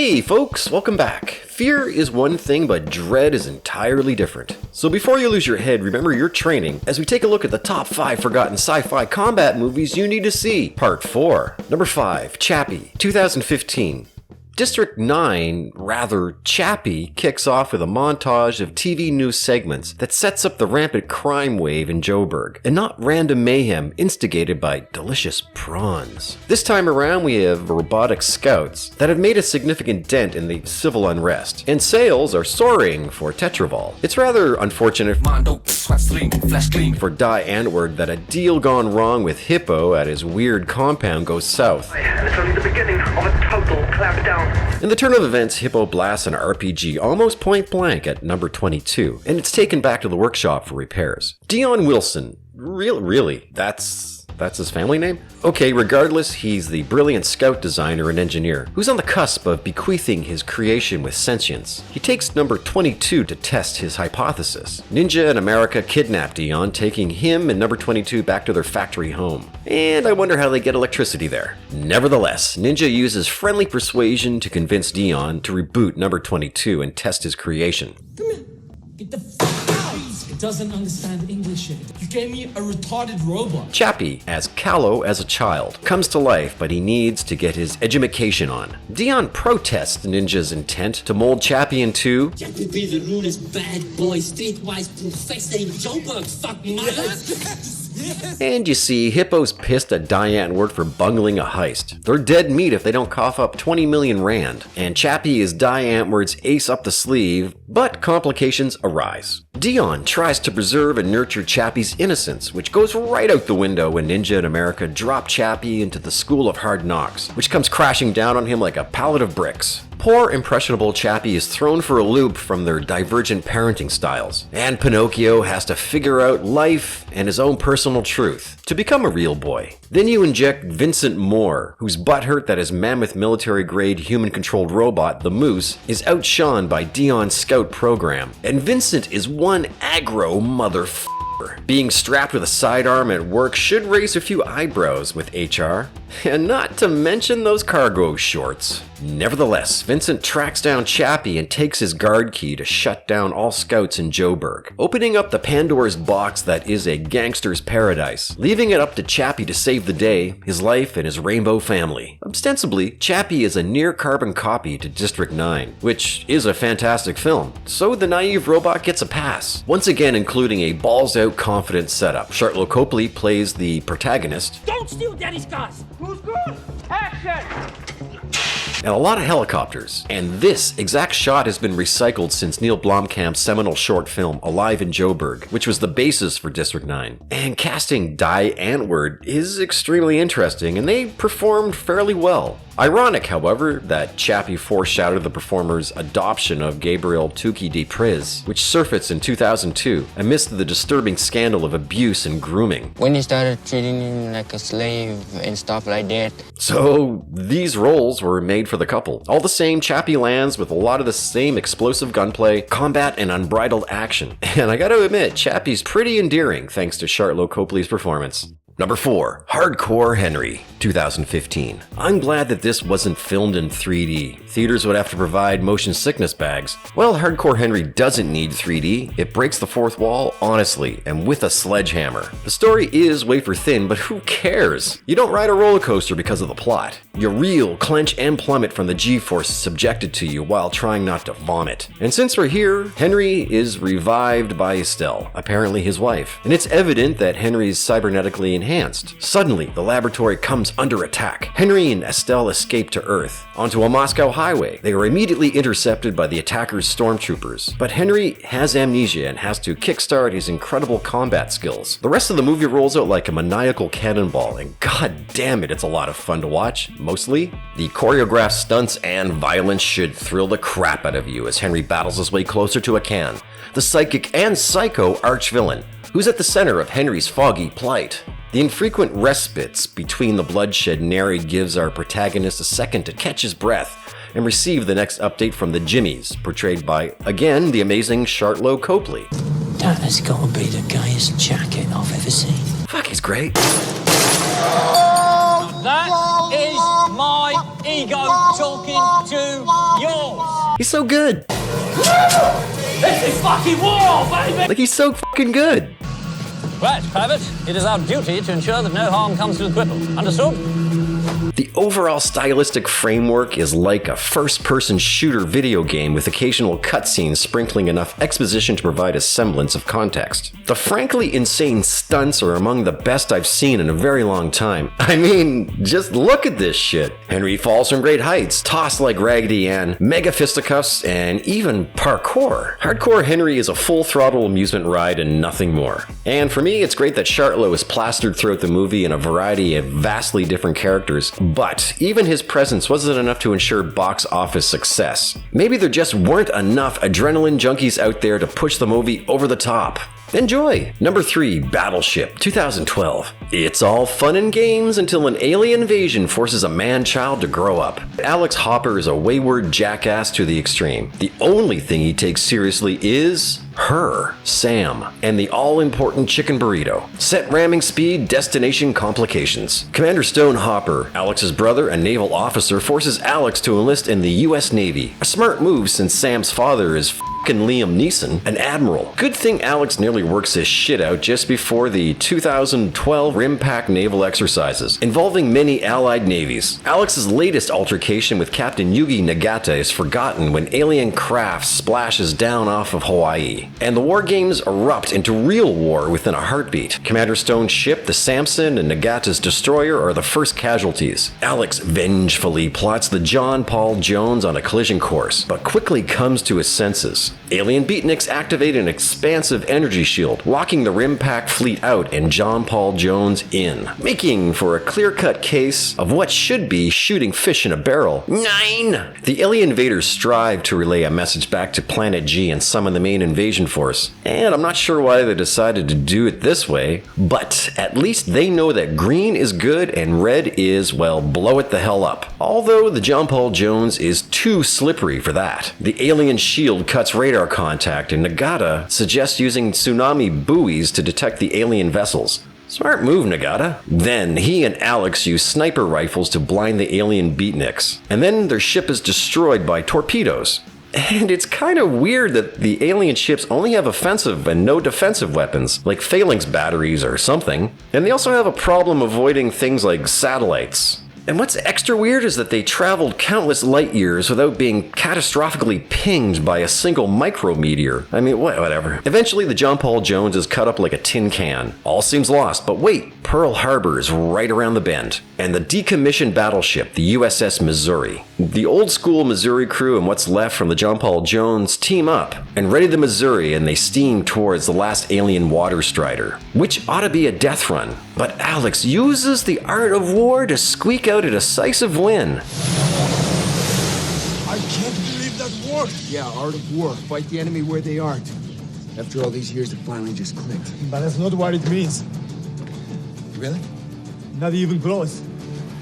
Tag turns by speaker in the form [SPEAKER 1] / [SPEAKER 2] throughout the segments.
[SPEAKER 1] Hey folks, welcome back. Fear is one thing, but dread is entirely different. So before you lose your head, remember your training as we take a look at the top 5 forgotten sci-fi combat movies you need to see. Part 4. Number 5, Chappie, 2015. District 9, rather Chappie, kicks off with a montage of TV news segments that sets up the rampant crime wave in Joburg, and not random mayhem instigated by delicious prawns. This time around we have robotic scouts that have made a significant dent in the civil unrest, and sales are soaring for Tetravol. It's rather unfortunate for Die Antwoord that a deal gone wrong with Hippo at his weird compound goes south.
[SPEAKER 2] And it's only the beginning of a total clampdown.
[SPEAKER 1] In the turn of events, Hippo blasts an RPG almost point blank at number 22, and it's taken back to the workshop for repairs. Dion Wilson, really? That's his family name? Okay, regardless, he's the brilliant scout designer and engineer who's on the cusp of bequeathing his creation with sentience. He takes number 22 to test his hypothesis. Ninja and America kidnap Dion, taking him and number 22 back to their factory home. And I wonder how they get electricity there. Nevertheless, Ninja uses friendly persuasion to convince Dion to reboot number 22 and test his creation.
[SPEAKER 3] Come here. Get the fuck out! It doesn't understand English yet. You gave me a retarded robot.
[SPEAKER 1] Chappie, as callow as a child, comes to life, but he needs to get his edumacation on. Dion protests Ninja's intent to mold Chappie into
[SPEAKER 4] Jack will be the rudest bad boy, streetwise professor in Joburg, fuck mother!
[SPEAKER 1] And you see, Hippo's pissed at Die Antwoord for bungling a heist. They're dead meat if they don't cough up 20 million rand. And Chappie is Die Antwoord's ace up the sleeve, but complications arise. Dion tries to preserve and nurture Chappie's innocence, which goes right out the window when Ninja and America drop Chappie into the school of hard knocks, which comes crashing down on him like a pallet of bricks. Poor, impressionable Chappie is thrown for a loop from their divergent parenting styles, and Pinocchio has to figure out life and his own personal truth to become a real boy. Then you inject Vincent Moore, who's butthurt that his mammoth military-grade human-controlled robot, the Moose, is outshone by Dion's scout program, and Vincent is one aggro motherfucker. Being strapped with a sidearm at work should raise a few eyebrows with HR, and not to mention those cargo shorts. Nevertheless, Vincent tracks down Chappie and takes his guard key to shut down all scouts in Joburg, opening up the Pandora's box that is a gangster's paradise, leaving it up to Chappie to save the day, his life, and his rainbow family. Ostensibly, Chappie is a near-carbon copy to District 9, which is a fantastic film, so the naive robot gets a pass, once again including a balls-out confident setup. Charlotte Copley plays the protagonist.
[SPEAKER 5] Don't steal Daddy's cars! Who's good? Action!
[SPEAKER 1] And a lot of helicopters. And this exact shot has been recycled since Neil Blomkamp's seminal short film Alive in Joburg, which was the basis for District 9. And casting Die Antwoord is extremely interesting, and they performed fairly well. Ironic, however, that Chappie foreshadowed the performer's adoption of Gabriel Tuki de Pris, which surfaced in 2002 amidst the disturbing scandal of abuse and grooming.
[SPEAKER 6] When he started treating him like a slave and stuff like that.
[SPEAKER 1] So these roles were made for the couple. All the same, Chappie lands with a lot of the same explosive gunplay, combat, and unbridled action. And I gotta admit, Chappie's pretty endearing thanks to Charlotte Copley's performance. Number 4, Hardcore Henry, 2015. I'm glad that this wasn't filmed in 3D. Theaters would have to provide motion sickness bags. Well, Hardcore Henry doesn't need 3D. It breaks the fourth wall, honestly, and with a sledgehammer. The story is wafer thin, but who cares? You don't ride a roller coaster because of the plot. You reel, clench, and plummet from the G-force subjected to you while trying not to vomit. And since we're here, Henry is revived by Estelle, apparently his wife. And it's evident that Henry's cybernetically enhanced. Suddenly, the laboratory comes under attack. Henry and Estelle escape to Earth, onto a Moscow highway. They are immediately intercepted by the attackers' stormtroopers. But Henry has amnesia and has to kickstart his incredible combat skills. The rest of the movie rolls out like a maniacal cannonball, and god damn it, it's a lot of fun to watch, mostly. The choreographed stunts and violence should thrill the crap out of you as Henry battles his way closer to Akan, the psychic and psycho arch-villain, who's at the center of Henry's foggy plight. The infrequent respites between the bloodshed nary gives our protagonist a second to catch his breath and receive the next update from the Jimmies, portrayed by, again, the amazing Charlotte Copley.
[SPEAKER 4] That has got to be the gayest jacket I've ever seen.
[SPEAKER 1] Fuck, he's great.
[SPEAKER 5] That is my ego talking to
[SPEAKER 1] He's so good.
[SPEAKER 3] It's a fucking war, baby!
[SPEAKER 1] Like, he's so fucking good.
[SPEAKER 7] Right, Private. It is our duty to ensure that no harm comes to the cripple. Understood?
[SPEAKER 1] The overall stylistic framework is like a first-person shooter video game with occasional cutscenes sprinkling enough exposition to provide a semblance of context. The frankly insane stunts are among the best I've seen in a very long time. I mean, just look at this shit. Henry falls from great heights, tossed like Raggedy Ann, mega fisticuffs, and even parkour. Hardcore Henry is a full-throttle amusement ride and nothing more. And for me, it's great that Chartlow is plastered throughout the movie in a variety of vastly different characters, but even his presence wasn't enough to ensure box office success. Maybe there just weren't enough adrenaline junkies out there to push the movie over the top. Enjoy! Number 3, Battleship, 2012. It's all fun and games until an alien invasion forces a man-child to grow up. Alex Hopper is a wayward jackass to the extreme. The only thing he takes seriously is her, Sam, and the all-important chicken burrito. Set ramming speed, destination complications. Commander Stone Hopper, Alex's brother and naval officer, forces Alex to enlist in the US Navy. A smart move since Sam's father is Liam Neeson, an admiral. Good thing Alex nearly works his shit out just before the 2012 RIMPAC naval exercises, involving many allied navies. Alex's latest altercation with Captain Yugi Nagata is forgotten when alien craft splashes down off of Hawaii, and the war games erupt into real war within a heartbeat. Commander Stone's ship, the Samson, and Nagata's destroyer are the first casualties. Alex vengefully plots the John Paul Jones on a collision course, but quickly comes to his senses. Alien beatniks activate an expansive energy shield, locking the RIMPAC fleet out and John Paul Jones in, making for a clear-cut case of what should be shooting fish in a barrel. 9! The alien invaders strive to relay a message back to Planet G and summon the main invasion force. And I'm not sure why they decided to do it this way, but at least they know that green is good and red is, well, blow it the hell up. Although the John Paul Jones is too slippery for that. The alien shield cuts radar contact, and Nagata suggests using tsunami buoys to detect the alien vessels. Smart move, Nagata. Then he and Alex use sniper rifles to blind the alien beatniks, and then their ship is destroyed by torpedoes. And it's kind of weird that the alien ships only have offensive and no defensive weapons, like phalanx batteries or something, and they also have a problem avoiding things like satellites. And what's extra weird is that they traveled countless light years without being catastrophically pinged by a single micrometeor. I mean, whatever. Eventually, the John Paul Jones is cut up like a tin can. All seems lost, but wait, Pearl Harbor is right around the bend. And the decommissioned battleship, the USS Missouri. The old school Missouri crew and what's left from the John Paul Jones team up and ready the Missouri, and they steam towards the last alien water strider, which ought to be a death run. But Alex uses the art of war to squeak out a decisive win.
[SPEAKER 8] I can't believe that worked. Yeah, art of war. Fight the enemy where they aren't. After all these years, it finally just clicked.
[SPEAKER 3] But that's not what it means.
[SPEAKER 8] Really?
[SPEAKER 3] Not even close.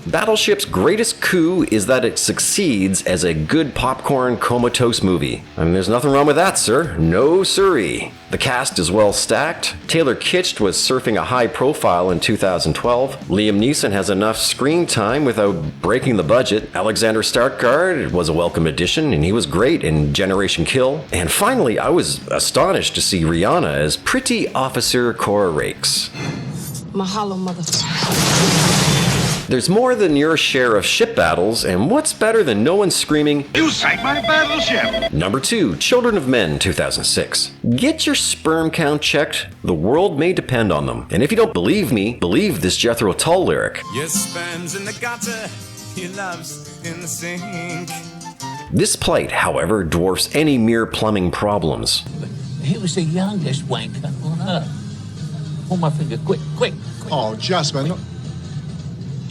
[SPEAKER 1] Battleship's greatest coup is that it succeeds as a good popcorn comatose movie. I mean, there's nothing wrong with that, sir. No siree. The cast is well stacked. Taylor Kitsch was surfing a high profile in 2012. Liam Neeson has enough screen time without breaking the budget. Alexander Skarsgård was a welcome addition, and he was great in Generation Kill. And finally, I was astonished to see Rihanna as Pretty Officer Cora Rakes.
[SPEAKER 9] Mahalo, motherfucker.
[SPEAKER 1] There's more than your share of ship battles, and what's better than no one screaming,
[SPEAKER 2] You sank my battleship!
[SPEAKER 1] Number 2, Children of Men, 2006. Get your sperm count checked. The world may depend on them. And if you don't believe me, believe this Jethro Tull lyric.
[SPEAKER 10] Your sperm's in the gutter, your love's in the sink.
[SPEAKER 1] This plight, however, dwarfs any mere plumbing problems.
[SPEAKER 4] He was the youngest wanker on earth. Pull my finger, quick, quick.
[SPEAKER 8] Oh, Jasmine.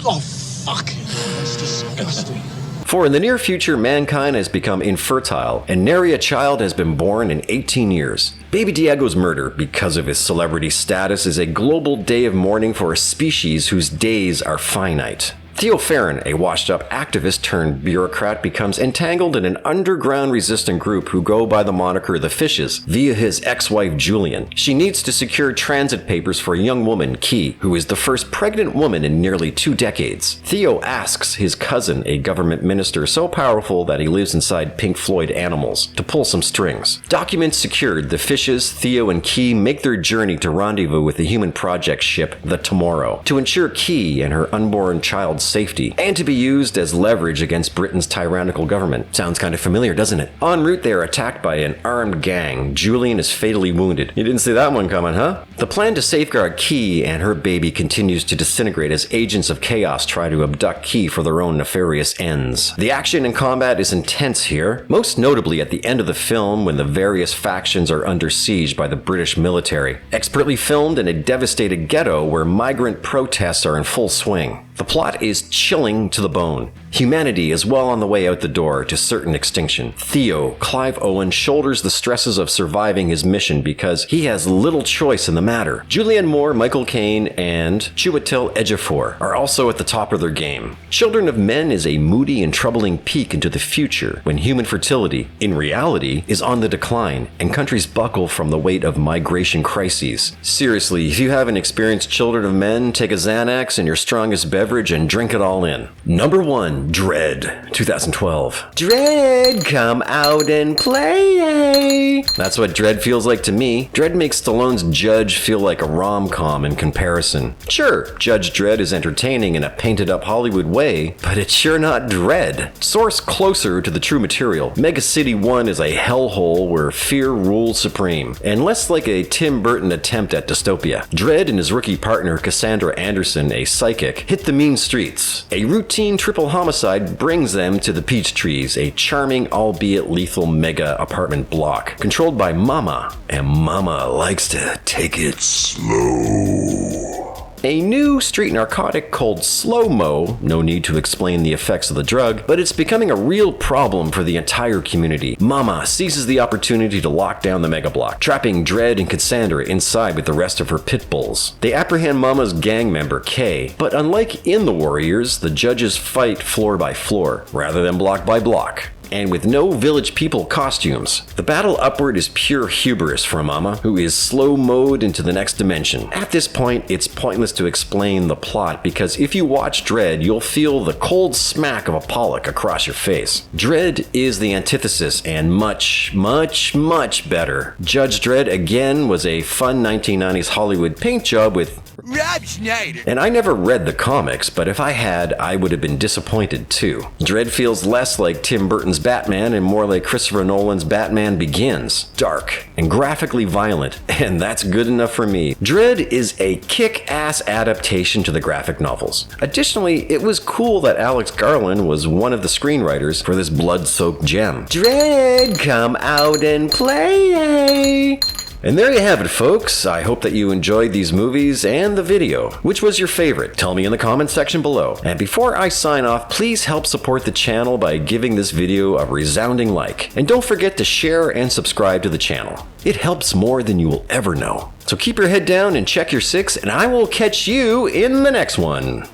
[SPEAKER 8] Oh, fuck. That's disgusting.
[SPEAKER 1] For in the near future, mankind has become infertile, and nary a child has been born in 18 years. Baby Diego's murder, because of his celebrity status, is a global day of mourning for a species whose days are finite. Theo Farron, a washed-up activist turned bureaucrat, becomes entangled in an underground resistant group who go by the moniker The Fishes via his ex-wife Julian. She needs to secure transit papers for a young woman, Key, who is the first pregnant woman in nearly 2 decades. Theo asks his cousin, a government minister so powerful that he lives inside Pink Floyd Animals, to pull some strings. Documents secured, the Fishes, Theo, and Key make their journey to rendezvous with the human project ship, the Tomorrow, to ensure Key and her unborn child's safety, and to be used as leverage against Britain's tyrannical government. Sounds kind of familiar, doesn't it? En route, they are attacked by an armed gang. Julian is fatally wounded. You didn't see that one coming, huh? The plan to safeguard Key and her baby continues to disintegrate as agents of chaos try to abduct Key for their own nefarious ends. The action and combat is intense here, most notably at the end of the film when the various factions are under siege by the British military. Expertly filmed in a devastated ghetto where migrant protests are in full swing. The plot is chilling to the bone. Humanity is well on the way out the door to certain extinction. Theo, Clive Owen, shoulders the stresses of surviving his mission because he has little choice in the matter. Julianne Moore, Michael Caine, and Chiwetel Ejiofor are also at the top of their game. Children of Men is a moody and troubling peek into the future when human fertility, in reality, is on the decline and countries buckle from the weight of migration crises. Seriously, if you haven't experienced Children of Men, take a Xanax and your strongest beverage and drink it all in. Number 1. Dredd, 2012. Dredd, come out and play! That's what Dredd feels like to me. Dredd makes Stallone's Judge feel like a rom-com in comparison. Sure, Judge Dredd is entertaining in a painted-up Hollywood way, but it's sure not Dredd. Source closer to the true material, Mega City 1 is a hellhole where fear rules supreme, and less like a Tim Burton attempt at dystopia. Dredd and his rookie partner Cassandra Anderson, a psychic, hit the mean streets. A routine triple homicide brings them to the Peachtrees, a charming, albeit lethal mega apartment block, controlled by Mama, and Mama likes to take it slow. A new street narcotic called slow-mo, no need to explain the effects of the drug, but it's becoming a real problem for the entire community. Mama seizes the opportunity to lock down the mega block, trapping Dredd and Cassandra inside with the rest of her pit bulls. They apprehend Mama's gang member, Kay, but unlike in The Warriors, the judges fight floor by floor, rather than block by block. And with no village people costumes. The battle upward is pure hubris for Mama, who is slow-moed into the next dimension. At this point, it's pointless to explain the plot because if you watch Dredd, you'll feel the cold smack of a Pollock across your face. Dredd is the antithesis and much, much, much better. Judge Dredd, again, was a fun 1990s Hollywood paint job with
[SPEAKER 10] Rob Schneider.
[SPEAKER 1] And I never read the comics, but if I had, I would have been disappointed too. Dredd feels less like Tim Burton's Batman and more like Christopher Nolan's Batman Begins. Dark and graphically violent, and that's good enough for me. Dredd is a kick-ass adaptation to the graphic novels. Additionally, it was cool that Alex Garland was one of the screenwriters for this blood-soaked gem. Dredd, come out and play! And there you have it, folks. I hope that you enjoyed these movies and the video. Which was your favorite? Tell me in the comments section below. And before I sign off, please help support the channel by giving this video a resounding like. And don't forget to share and subscribe to the channel. It helps more than you will ever know. So keep your head down and check your six, and I will catch you in the next one.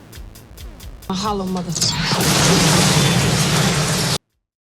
[SPEAKER 9] Mahalo, motherfucker.